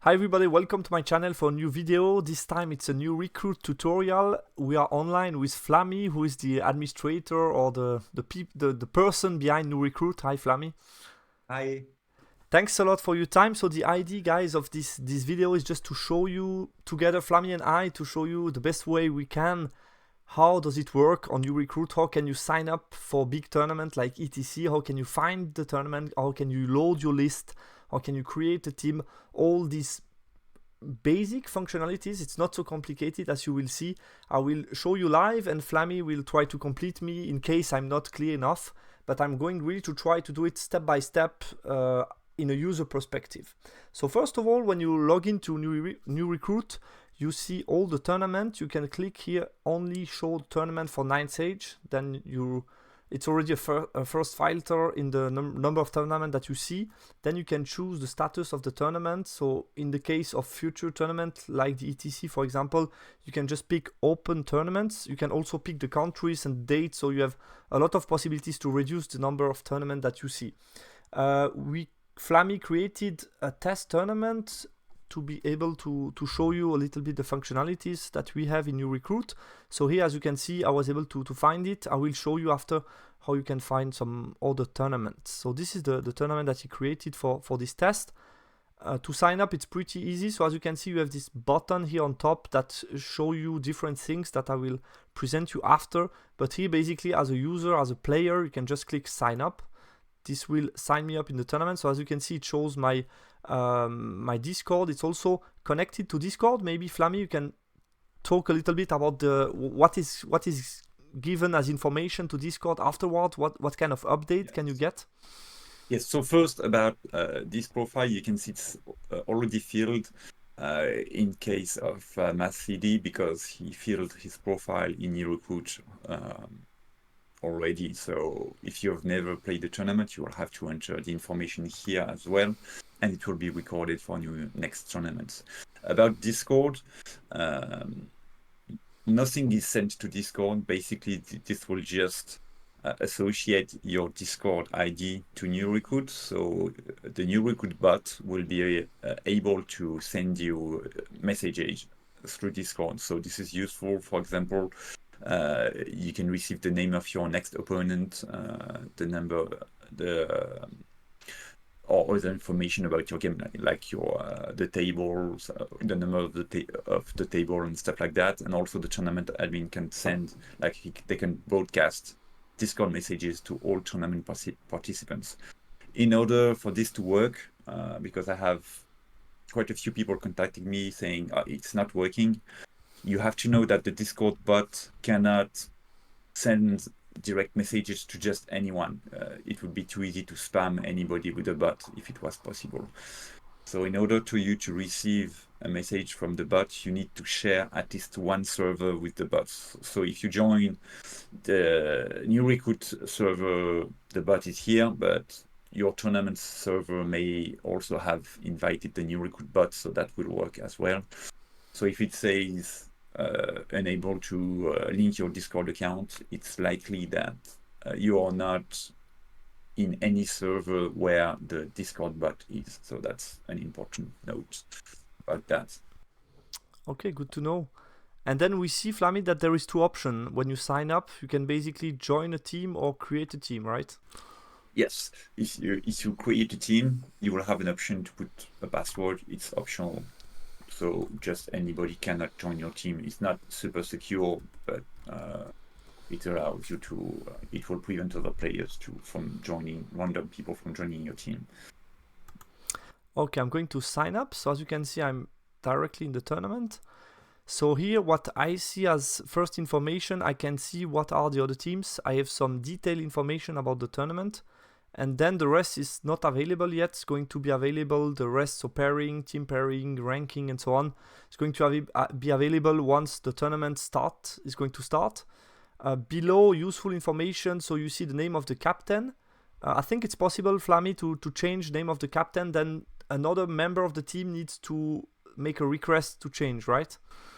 Hi everybody, welcome to my channel for a new video. This time it's a new recruit tutorial. We are online with Flammy, who is the administrator or the person behind New Recruit. Hi Flammy. Hi. Thanks a lot for your time. So the idea, guys, of this video is just to show you together, Flammy and I, to show you the best way we can. How does it work on New Recruit? How can you sign up for big tournament like ETC? How can you find the tournament? How can you load your list? How can you create a team? All these basic functionalities. It's not so complicated, as you will see. I will show you live and Flammy will try to complete me in case I'm not clear enough, but I'm going really to try to do it step by step in a user perspective. So first of all, when you log into New Recruit, you see all the tournament. You can click here, only show tournament for 9Sage. Then it's already a first filter in the number of tournament that you see. Then you can choose the status of the tournament. So in the case of future tournament, like the ETC, for example, you can just pick open tournaments. You can also pick the countries and dates. So you have a lot of possibilities to reduce the number of tournament that you see. Flammy created a test tournament to be able to show you a little bit the functionalities that we have in New Recruit. So here, as you can see, I was able to find it. I will show you after how you can find some other tournaments. So this is the tournament that he created for this test. To sign up, it's pretty easy. So as you can see, you have this button here on top that show you different things that I will present you after. But here, basically, as a user, as a player, you can just click sign up. This will sign me up in the tournament. So as you can see, it shows my my Discord. It's also connected to Discord. Maybe Flammy, you can talk a little bit about what is given as information to Discord afterward. What kind of update can you get? Yes, so first about this profile, you can see it's already filled in case of MathCD because he filled his profile in New Recruit already. So if you've never played the tournament, you will have to enter the information here as well, and it will be recorded for your next tournaments. About Discord, nothing is sent to Discord. Basically, this will just associate your Discord ID to New Recruit. So the New Recruit bot will be able to send you messages through Discord. So this is useful. For example, you can receive the name of your next opponent, the number, or other information about your game, like your the tables, the number of the table and stuff like that. And also the tournament admin can send, they can broadcast Discord messages to all tournament participants. In order for this to work, because I have quite a few people contacting me saying it's not working, you have to know that the Discord bot cannot send direct messages to just anyone. It would be too easy to spam anybody with a bot if it was possible. So in order to receive a message from the bot, you need to share at least one server with the bot. So if you join the New Recruit server, the bot is here, but your tournament server may also have invited the New Recruit bot, so that will work as well. So if it says unable to link your Discord account, it's likely that you are not in any server where the Discord bot is. So that's an important note about that. Okay, good to know. And then we see, Flammy, that there is two options. When you sign up, you can basically join a team or create a team, right? Yes, if you create a team, you will have an option to put a password. It's optional. So just anybody cannot join your team. It's not super secure, but it allows you to, it will prevent other players from joining, random people from joining your team. Okay, I'm going to sign up. So as you can see, I'm directly in the tournament. So here, what I see as first information, I can see what are the other teams. I have some detailed information about the tournament. And then the rest is not available yet. It's going to be available, the rest, so pairing, team pairing, ranking, and so on. It's going to be available once the tournament is going to start. Below, useful information, so you see the name of the captain. I think it's possible, Flammy, to change name of the captain. Then another member of the team needs to make a request to change, right?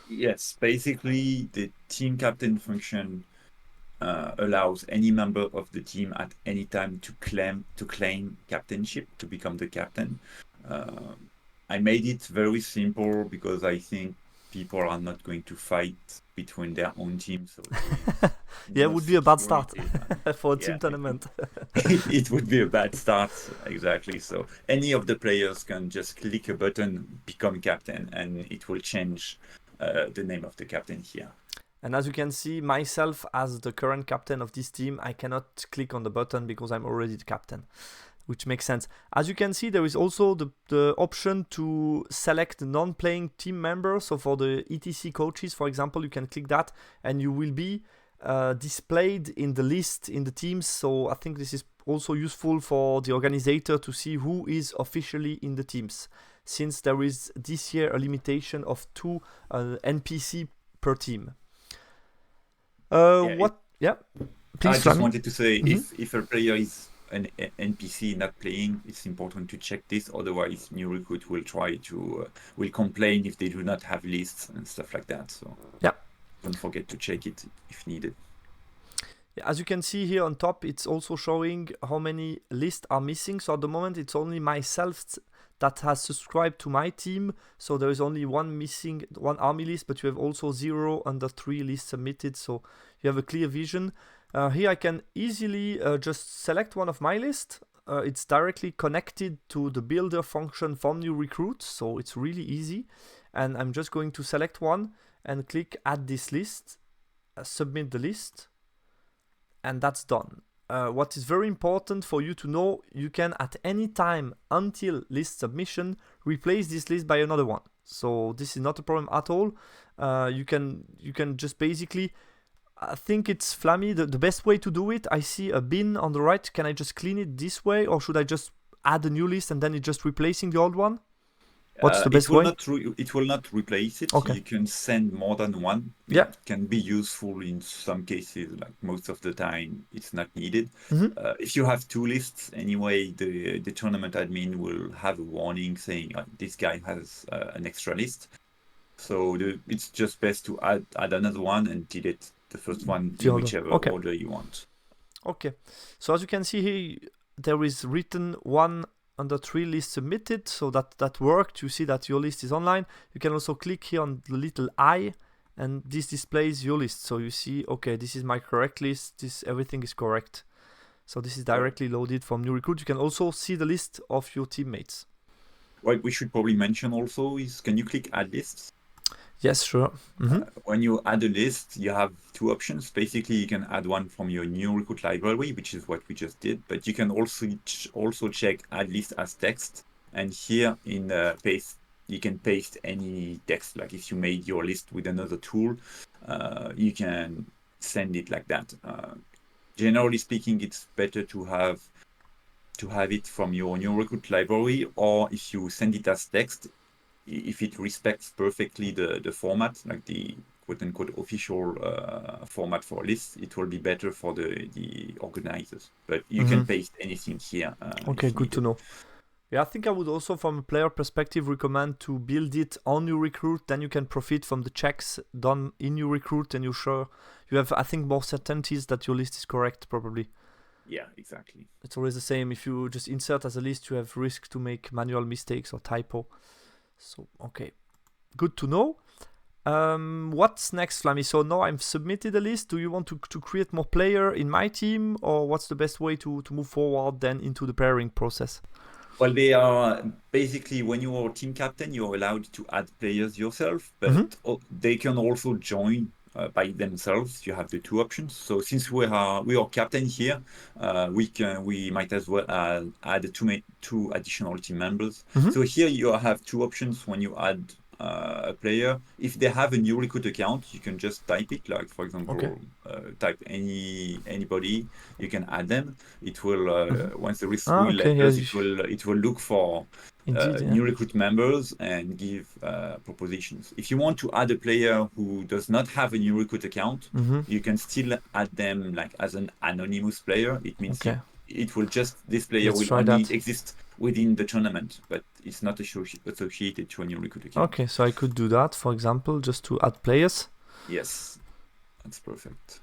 Yes, basically the team captain function allows any member of the team at any time to claim captainship, to become the captain. I made it very simple because I think people are not going to fight between their own teams. So Yeah, it would be a bad start security. for a Yeah, team tournament. it would be a bad start, exactly. So any of the players can just click a button, become captain, and it will change the name of the captain here. And as you can see, myself as the current captain of this team, I cannot click on the button because I'm already the captain, which makes sense. As you can see, there is also the option to select non-playing team members. So for the ETC coaches, for example, you can click that and you will be displayed in the list in the teams. So I think this is also useful for the organizer to see who is officially in the teams, since there is this year a limitation of 2 NPC per team. Please, I just Flamy. wanted to say, if a player is an NPC not playing, it's important to check this. Otherwise, new recruit will try to will complain if they do not have lists and stuff like that. So don't forget to check it if needed. Yeah, as you can see here on top, it's also showing how many lists are missing. So at the moment, it's only myself that has subscribed to my team. So there is only one missing, one army list, but you have also 0 under 3 lists submitted. So you have a clear vision. Here I can easily just select one of my list. It's directly connected to the builder function from new recruit. So it's really easy. And I'm just going to select one and click add this list, submit the list. And that's done. What is very important for you to know, you can at any time until list submission replace this list by another one. So this is not a problem at all. You can just basically, I think it's Flamy, the best way to do it. I see a bin on the right. Can I just clean it this way, or should I just add a new list and then it's just replacing the old one? What's the best way? It will not replace it. Okay. You can send more than one. Yeah. It can be useful in some cases, like most of the time it's not needed. If you have 2 lists anyway, the tournament admin will have a warning saying this guy has an extra list. So it's just best to add another one and delete the first one in whichever order you want. Okay. So as you can see here, there is written 1 under 3 lists submitted, so that worked. You see that your list is online. You can also click here on the little eye, and this displays your list. So you see, okay, this is my correct list. Everything is correct. So this is directly loaded from new recruit. You can also see the list of your teammates. What we should probably mention also is, can you click add lists? Yes, sure. When you add a list, you have 2 options. Basically, you can add one from your new recruit library, which is what we just did. But you can also check add list as text. And here in paste, you can paste any text. Like if you made your list with another tool, you can send it like that. Generally speaking, it's better to have it from your new recruit library, or if you send it as text, if it respects perfectly the format, like the quote-unquote official format for lists, it will be better for the organizers. But you can paste anything here. Okay, good to know. Yeah, I think I would also, from a player perspective, recommend to build it on new recruit. Then you can profit from the checks done in new recruit, and you have, I think, more certainties that your list is correct, probably. Yeah, exactly. It's always the same. If you just insert as a list, you have risk to make manual mistakes or typo. So, okay, good to know. What's next, Flamy? So now I've submitted a list. Do you want to create more player in my team, or what's the best way to move forward then into the pairing process? Well, they are basically, when you are team captain, you're allowed to add players yourself, but they can also join by themselves. You have the 2 options. So since we are captain here, we might as well add 2 additional team members. So here you have 2 options when you add a player. If they have a new recruit account, you can just type it. Like for example, type anybody. You can add them. It will once the list it will look for new recruit members and give propositions. If you want to add a player who does not have a new recruit account, you can still add them like as an anonymous player. It means it will just, this player will only exist within the tournament, but it's not associated to a new recruit account. Okay, so I could do that, for example, just to add players. Yes, that's perfect.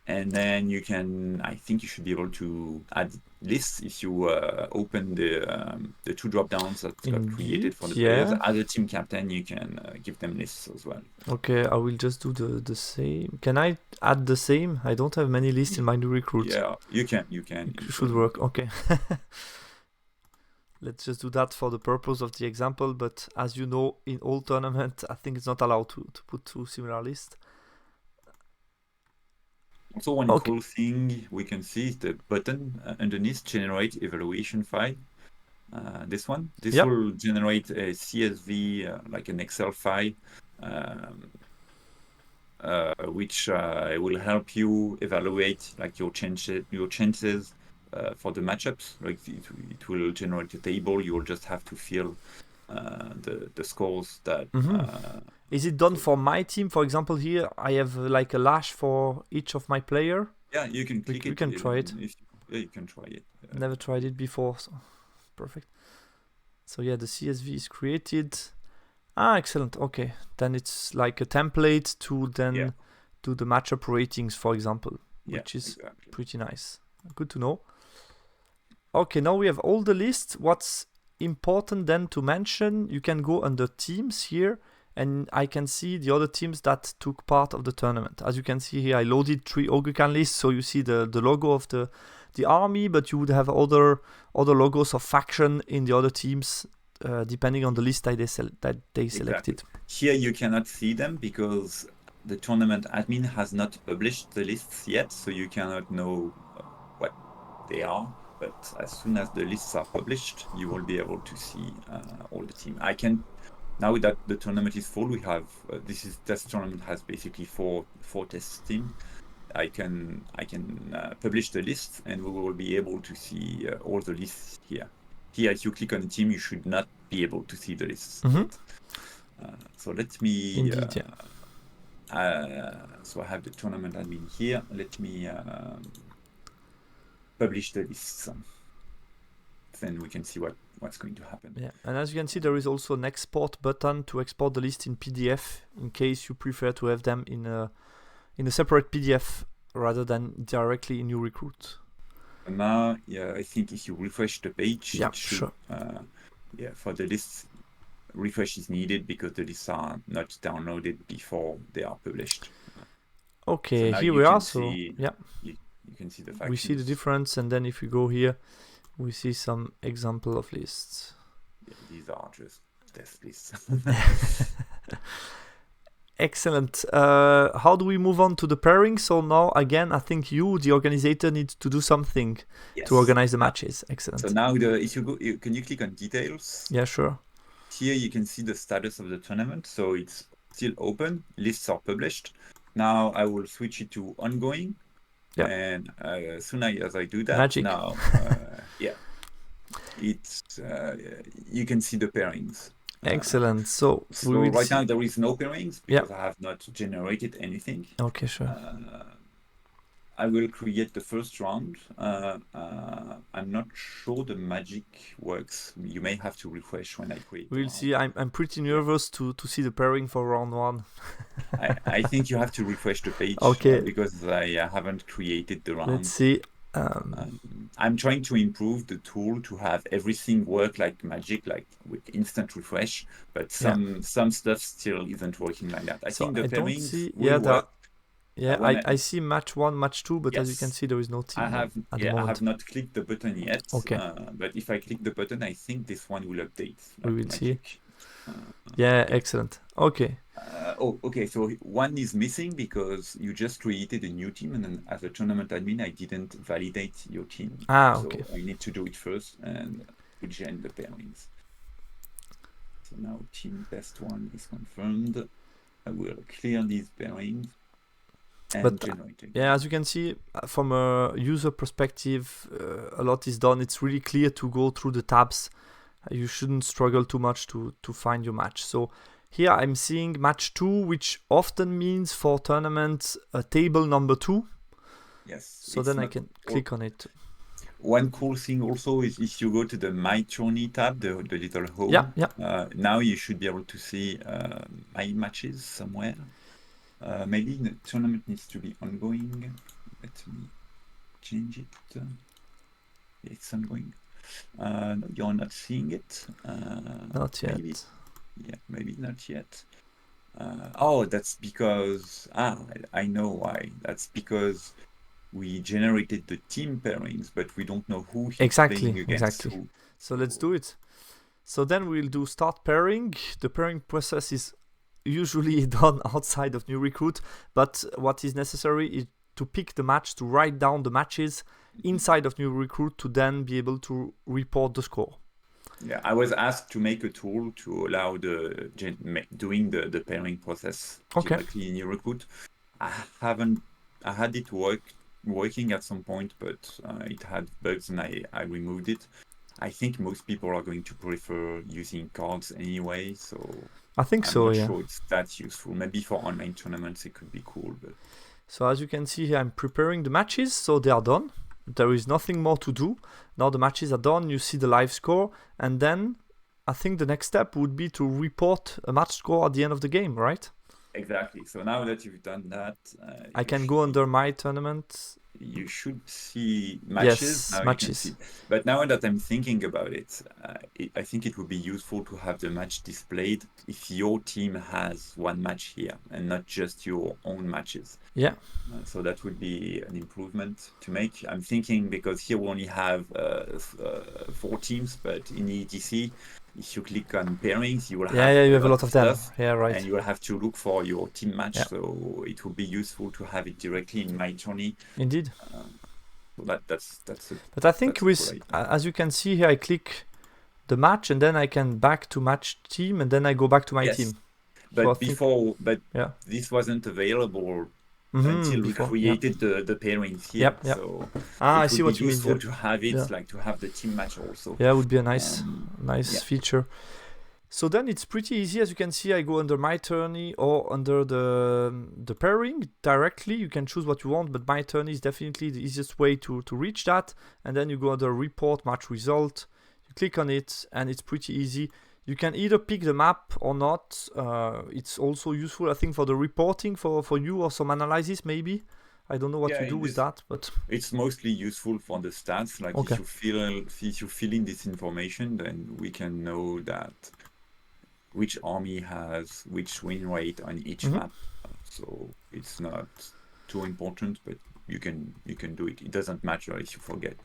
And then you can, I think you should be able to add lists if you open the two drop downs that got created for the players. Yeah. As a team captain, you can give them lists as well. Okay, I will just do the same. Can I add the same? I don't have many lists in my new recruit. Yeah, you can. It should work. Okay. Let's just do that for the purpose of the example. But as you know, in all tournaments, I think it's not allowed to put two similar lists. Also, one cool thing we can see is the button underneath generate evaluation file. This one. This will generate a CSV, like an Excel file, which will help you evaluate like your chances for the matchups. Like it will generate a table. You will just have to fill the scores that. Is it done for my team? For example, here I have like a lash for each of my player. Yeah, you can click it. We can try it. Yeah, you can try it. Never tried it before, so perfect. So yeah, the CSV is created. Excellent. Okay, then it's like a template to then do the matchup ratings, for example, which is pretty nice. Good to know. Okay, now we have all the lists. What's important then to mention, you can go under teams here, and I can see the other teams that took part of the tournament. As you can see here, I loaded 3 Ogre Khan lists, so you see the logo of the army, but you would have other logos of faction in the other teams, depending on the list that they selected. Here you cannot see them because the tournament admin has not published the lists yet, so you cannot know what they are. But as soon as the lists are published, you will be able to see all the team. I can. Now that the tournament is full, we have this tournament has basically four test teams. I can publish the list, and we will be able to see all the lists here. Here, if you click on the team, you should not be able to see the lists. So let me. Indeed, so I have the tournament admin here. Let me publish the lists. Then we can see what's going to happen. Yeah, and as you can see, there is also an export button to export the list in PDF in case you prefer to have them in a separate PDF rather than directly in your recruit. And now, I think if you refresh the page, sure. For the lists, refresh is needed because the lists are not downloaded before they are published. Okay, so here we are. So you can see the factions. We see the difference, and then if we go here, we see some example of lists. Yeah, these are just test lists. Excellent. How do we move on to the pairing? So now, again, I think you, the organizer, need to do something to organize the matches. Excellent. So now, if you go, can you click on details? Yeah, sure. Here you can see the status of the tournament. So it's still open. Lists are published. Now I will switch it to ongoing. Yeah. And as soon as I do that, Magic. now, it's you can see the pairings. Excellent. So right now there is no pairings because I have not generated anything. Okay, sure. I will create the first round. I'm not sure the magic works. You may have to refresh when I create. We'll see. I'm pretty nervous to see the pairing for round 1. I think you have to refresh the page. Okay. Because I haven't created the round. Let's see. I'm trying to improve the tool to have everything work like magic, like with instant refresh. But some stuff still isn't working like that. I think the pairings will work. I see match 1, match 2, but as you can see, there is no team. I have not clicked the button yet. Okay. But if I click the button, I think this one will update. We will see. Excellent. Okay. Okay. So one is missing because you just created a new team, and then as a tournament admin, I didn't validate your team. Okay. So I need to do it first, and we gen the pairings. So now team test 1 is confirmed. I will clear these pairings. As you can see, from a user perspective, a lot is done. It's really clear to go through the tabs. You shouldn't struggle too much to find your match. So here I'm seeing match 2, which often means for tournaments table number 2. Yes. So then I can click on it. One cool thing also is if you go to the My Tourney tab, the little home, now you should be able to see my matches somewhere. Maybe the tournament needs to be ongoing. Let me change it. It's ongoing. No, you're not seeing it. Not yet. Maybe, yeah, maybe not yet. Oh, that's because I know why. That's because we generated the team pairings, but we don't know who he's playing against. Exactly. So let's do it. So then we'll do start pairing. The pairing process is usually done outside of New Recruit, but what is necessary is to pick the match, to write down the matches inside of New Recruit to then be able to report the score. Yeah, I was asked to make a tool to allow doing the pairing process directly in New Recruit. I had it working at some point, but it had bugs and I removed it. I think most people are going to prefer using cards anyway, so I think I'm so, not yeah. sure it's that useful. Maybe for online tournaments it could be cool, but So as you can see here, I'm preparing the matches, so they are done. There is nothing more to do. Now the matches are done, you see the live score, and then I think the next step would be to report a match score at the end of the game, right? exactly. So now that you've done that, I can go under my tournament. You should see matches. Yes, now matches. You can see. But now that I'm thinking about it, I think it would be useful to have the match displayed if your team has one match here and not just your own matches. Yeah. So that would be an improvement to make. I'm thinking because here we only have 4 teams, but in EDC, if you click on pairings, you will have you have a lot of them. Yeah, right. And you will have to look for your team match. Yeah. So it would be useful to have it directly in My Tourney. Indeed. So that's it. But I think as you can see here, I click the match and then I can back to match team and then I go back to my team. But this wasn't available until we created the pairings here. Yep. So I see what you mean. It's useful to have it, like to have the team match also. Yeah, it would be a nice feature. So then it's pretty easy. As you can see, I go under My Tourney or under the pairing directly. You can choose what you want, but My Tourney is definitely the easiest way to reach that. And then you go under Report Match Result. You click on it, and it's pretty easy. You can either pick the map or not. It's also useful, I think, for the reporting for you or some analysis maybe. I don't know what you do with that, but it's mostly useful for the stats. Like if you fill in this information, then we can know that which army has which win rate on each map. So it's not too important, but you can do it. It doesn't matter if you forget.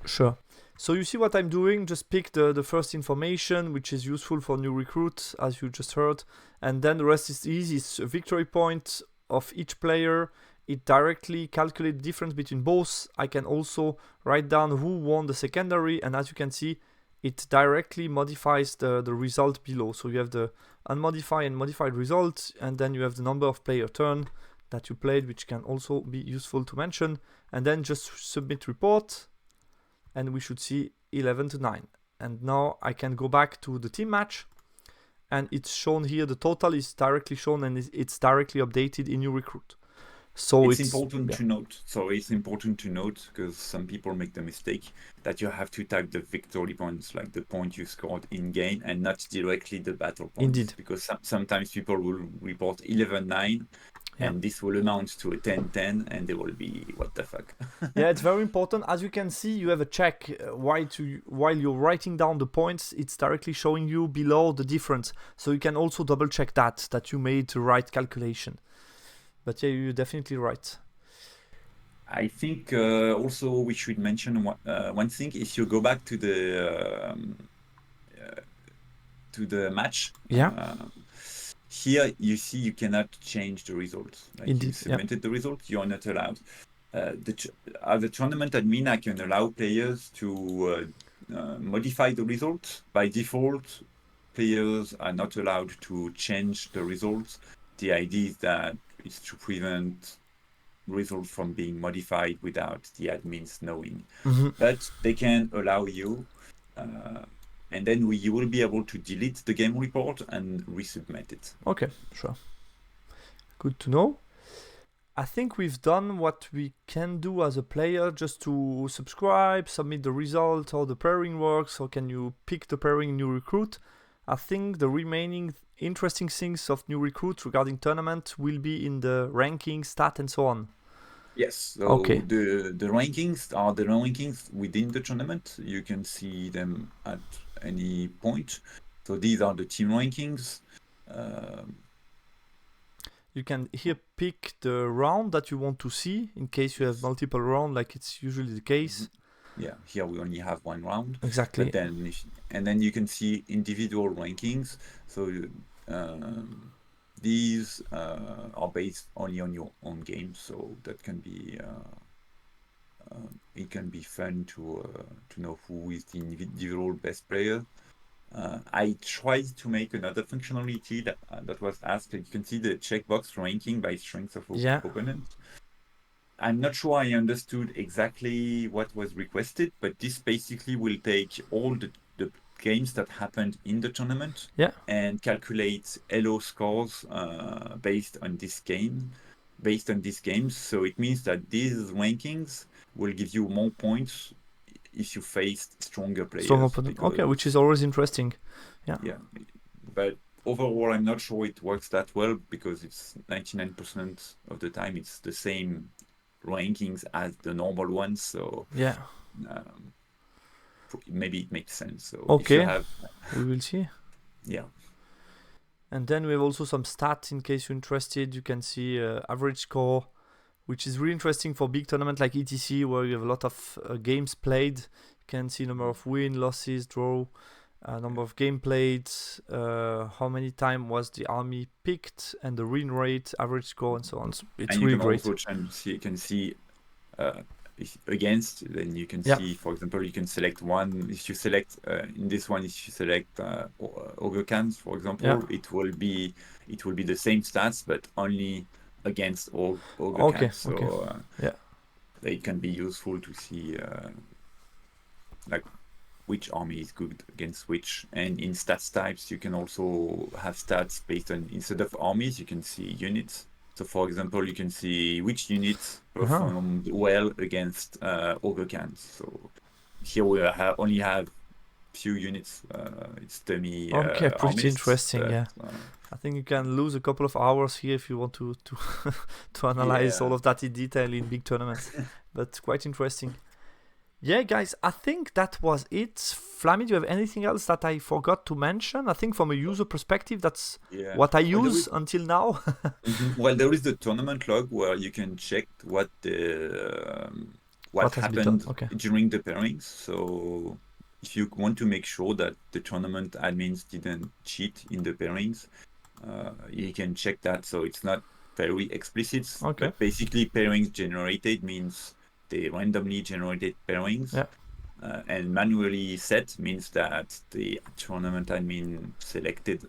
Sure. So you see what I'm doing, just pick the first information, which is useful for New Recruit, as you just heard. And then the rest is easy. It's a victory point of each player. It directly calculates the difference between both. I can also write down who won the secondary. And as you can see, it directly modifies the result below. So you have the unmodified and modified result. And then you have the number of player turn that you played, which can also be useful to mention. And then just submit report. And we should see 11-9. And now I can go back to the team match. And it's shown here. The total is directly shown and it's directly updated in New Recruit. So it's important to note. So it's important to note because some people make the mistake that you have to type the victory points, like the point you scored in game, and not directly the battle points. Indeed. Because sometimes people will report 11-9. And this will amount to a 10-10 and they will be, what the fuck? Yeah, it's very important. As you can see, you have a check while you're writing down the points. It's directly showing you below the difference. So you can also double check that you made the right calculation. But yeah, you're definitely right. I think also we should mention one thing. If you go back to the match, here you see you cannot change the results. Like Indeed, you submitted the result, you're not allowed. As a tournament admin, I can allow players to modify the result. By default, players are not allowed to change the results. The idea is that it's to prevent results from being modified without the admins knowing. But they can allow you. And then you will be able to delete the game report and resubmit it. Okay, sure. Good to know. I think we've done what we can do as a player, just to subscribe, submit the result, how the pairing works, how can you pick the pairing in New Recruit. I think the remaining interesting things of New Recruit regarding tournament will be in the ranking, stat, and so on. Yes, so Okay. the rankings are the rankings within the tournament. You can see them at any point. So these are the team rankings. Um, You can here pick the round that you want to see in case you have yes. multiple round, like it's usually the case. Mhm. Yeah, here we only have one round, but Exactly. then and then you can see individual rankings. So these are based only on your own game, so that can be it can be fun to know who is the individual best player. I tried to make another functionality that was asked. You can see the checkbox ranking by strength of Yeah. opponent. I'm not sure I understood exactly what was requested, but this basically will take all the games that happened in the tournament Yeah. and calculate Elo scores based on this game, based on these games. So it means that these rankings will give you more points if you faced stronger Strong players opponent. Okay, which is because always interesting. Yeah. yeah, but overall I'm not sure it works that well because it's 99% of the time it's the same rankings as the normal ones, so Yeah. um, maybe it makes sense. So if you Okay. have We will see. yeah. And then we have also some stats in case you're interested. You can see average score, which is really interesting for big tournament like ETC, where you have a lot of games played. You can see number of win, losses, draw, number of game played, how many time was the army picked, and the win rate, average score, and so on. So it's And you really can great. also see uh, against, then you can Yeah. see, for example, you can select one. If you select in this one, if you select Ogre Cans, for Yeah. example, it will be the same stats but only against Ogre Okay. Cans. Okay. So Yeah. it can be useful to see like which army is good against which. And in stats types, you can also have stats based on, instead of armies, you can see units. So for example, you can see which units Uh-huh. performed well against Ogre Cans. So here we only have few units. It's dummy Okay. Pretty armies, interesting. but Yeah. I think you can lose a couple of hours here if you want to to analyze all yeah. of that in detail in big tournaments. But quite interesting. Yeah, guys, I think that was it. Flammy, do you have anything else that I forgot to mention? I think from a user perspective, that's Yeah. what I Well, use until now. well, there is the tournament log where you can check what What has been done? happened Okay. during the pairings. So if you want to make sure that the tournament admins didn't cheat in the pairings, you can check that. So it's not very explicit, Okay. but basically pairings generated means they randomly generated pairings. Yeah. And manually set means that the tournament admin selected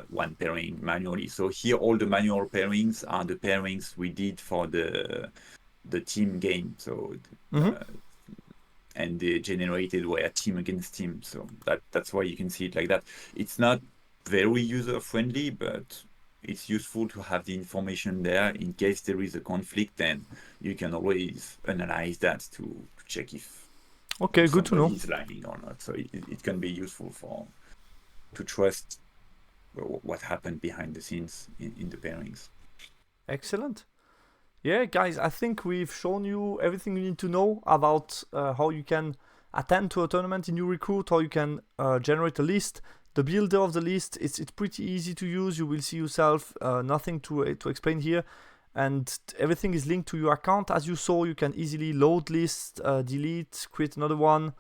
one pairing manually. So here, all the manual pairings are the pairings we did for the team game. So Mm-hmm. and they generated were team against team. So that's why you can see it like that. It's not very user friendly, but it's useful to have the information there in case there is a conflict. Then you can always analyze that to check if Okay, good to know. somebody is lying or not. So it can be useful to trust what happened behind the scenes in the pairings. Excellent. Yeah, guys, I think we've shown you everything you need to know about how you can attend to a tournament in New Recruit, how you can generate a list. The builder of the list, it's pretty easy to use. You will see yourself, nothing to explain here. And everything is linked to your account. As you saw, you can easily load list, delete, create another one,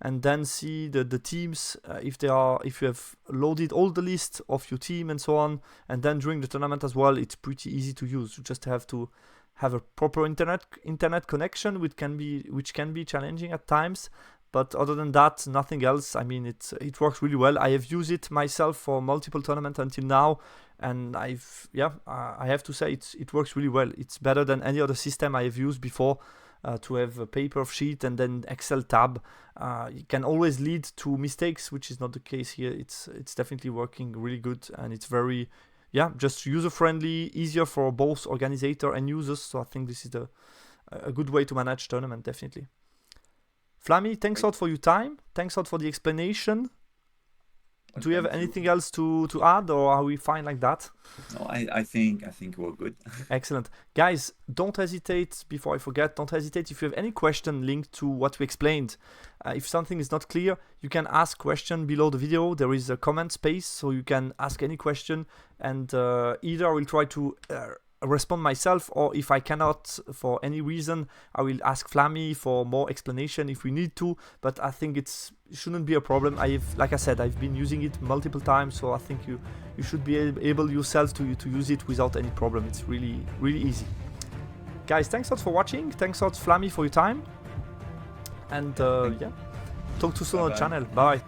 and then see the teams if you have loaded all the lists of your team and so on. And then during the tournament as well, it's pretty easy to use. You just have to have a proper internet connection, which can be challenging at times. But other than that, nothing else. I mean, it works really well. I have used it myself for multiple tournaments until now, and I have to say it works really well. It's better than any other system I have used before. To have a paper sheet and then Excel tab, it can always lead to mistakes, which is not the case here. It's definitely working really good, and it's very just user friendly, easier for both organizer and users. So I think this is a good way to manage tournament, definitely. Flammy, thanks a lot for your time. Thanks a lot for the explanation. Do you have Thank you. anything else to add, or are we fine like that? No, I think we're good. Excellent. Guys, don't hesitate, before I forget, don't hesitate if you have any question linked to what we explained. If something is not clear, you can ask question below the video. There is a comment space, so you can ask any question, and either I will try to respond myself, or if I cannot for any reason, I will ask Flammy for more explanation if we need to, but I think it shouldn't be a problem. Like I said, I've been using it multiple times, so I think you should be able yourself to use it without any problem. It's really easy. Guys, thanks a lot for watching. Thanks a lot, Flammy, for your time, and yeah, talk to you soon on the channel. Bye.